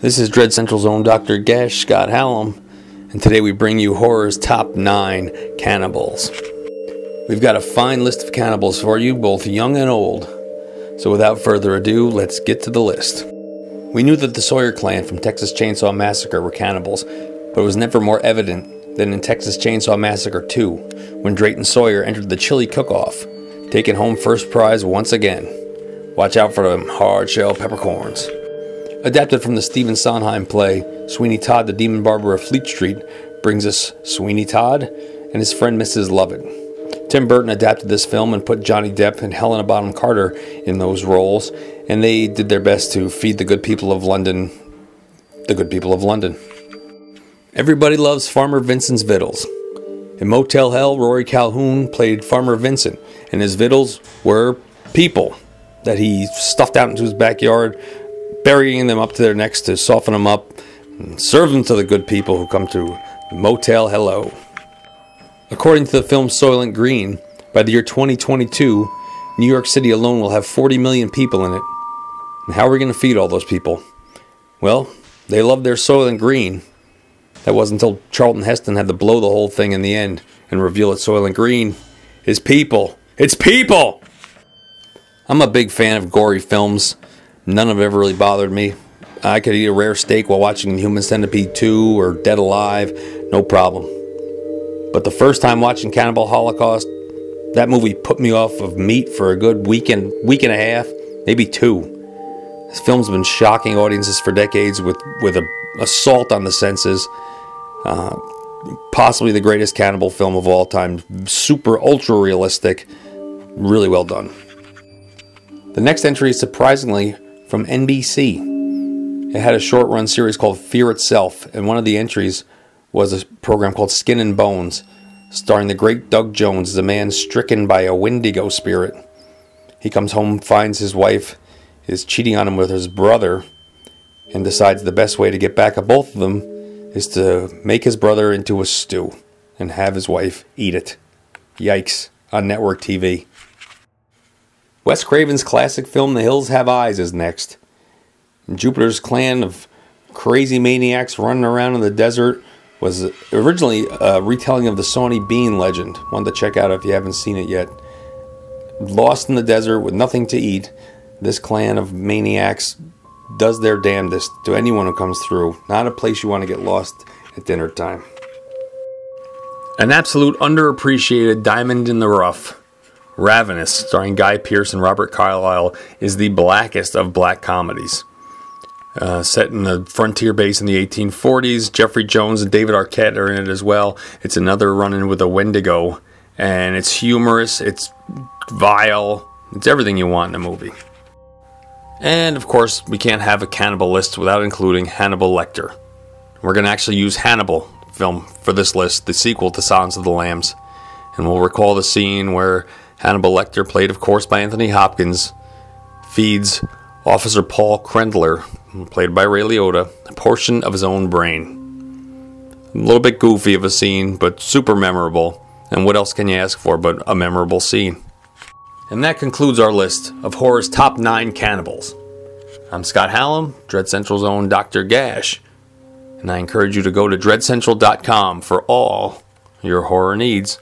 This is Dread Central's own Dr. Gash Scott Hallam, and today we bring you horror's top 9 cannibals. We've got a fine list of cannibals for you, both young and old. So without further ado, let's get to the list. We knew that the Sawyer clan from Texas Chainsaw Massacre were cannibals, but it was never more evident than in Texas Chainsaw Massacre 2, when Drayton Sawyer entered the chili cook-off, taking home first prize once again. Watch out for them hard-shell peppercorns. Adapted from the Stephen Sondheim play, Sweeney Todd, the Demon Barber of Fleet Street, brings us Sweeney Todd and his friend Mrs. Lovett. Tim Burton adapted this film and put Johnny Depp and Helena Bonham Carter in those roles, and they did their best to feed the good people of London the good people of London. Everybody loves Farmer Vincent's victuals. In Motel Hell, Rory Calhoun played Farmer Vincent, and his victuals were people that he stuffed out into his backyard, burying them up to their necks to soften them up and serve them to the good people who come to Motel Hello. According to the film Soylent Green, by the year 2022, New York City alone will have 40 million people in it. And how are we going to feed all those people? Well, they love their Soylent Green. That wasn't until Charlton Heston had to blow the whole thing in the end and reveal that Soylent Green is people. It's people! I'm a big fan of gory films. None have ever really bothered me. I could eat a rare steak while watching Human Centipede 2 or Dead Alive, no problem. But the first time watching Cannibal Holocaust, that movie put me off of meat for a good week and a half, maybe 2. This film's been shocking audiences for decades with an assault on the senses. Possibly the greatest cannibal film of all time. Super ultra realistic. Really well done. The next entry is surprisingly from NBC. It had a short-run series called Fear Itself, and one of the entries was a program called Skin and Bones, starring the great Doug Jones as a man stricken by a Wendigo spirit. He comes home, finds his wife is cheating on him with his brother, and decides the best way to get back at both of them is to make his brother into a stew and have his wife eat it. Yikes, on network TV. Wes Craven's classic film The Hills Have Eyes is next. Jupiter's clan of crazy maniacs running around in the desert was originally a retelling of the Sawney Bean legend, one to check out if you haven't seen it yet. Lost in the desert with nothing to eat, this clan of maniacs does their damnedest to anyone who comes through. Not a place you want to get lost at dinner time. An absolute underappreciated diamond in the rough, Ravenous, starring Guy Pearce and Robert Carlyle, is the blackest of black comedies. Set in the frontier base in the 1840s, Jeffrey Jones and David Arquette are in it as well. It's another run-in with a Wendigo, and it's humorous, it's vile, it's everything you want in a movie. And of course, we can't have a cannibal list without including Hannibal Lecter. We're going to actually use Hannibal film for this list, the sequel to Silence of the Lambs. And we'll recall the scene where Hannibal Lecter, played of course by Anthony Hopkins, feeds Officer Paul Krendler, played by Ray Liotta, a portion of his own brain. A little bit goofy of a scene, but super memorable. And what else can you ask for but a memorable scene? And that concludes our list of horror's top 9 cannibals. I'm Scott Hallam, Dread Central's own Dr. Gash, and I encourage you to go to dreadcentral.com for all your horror needs.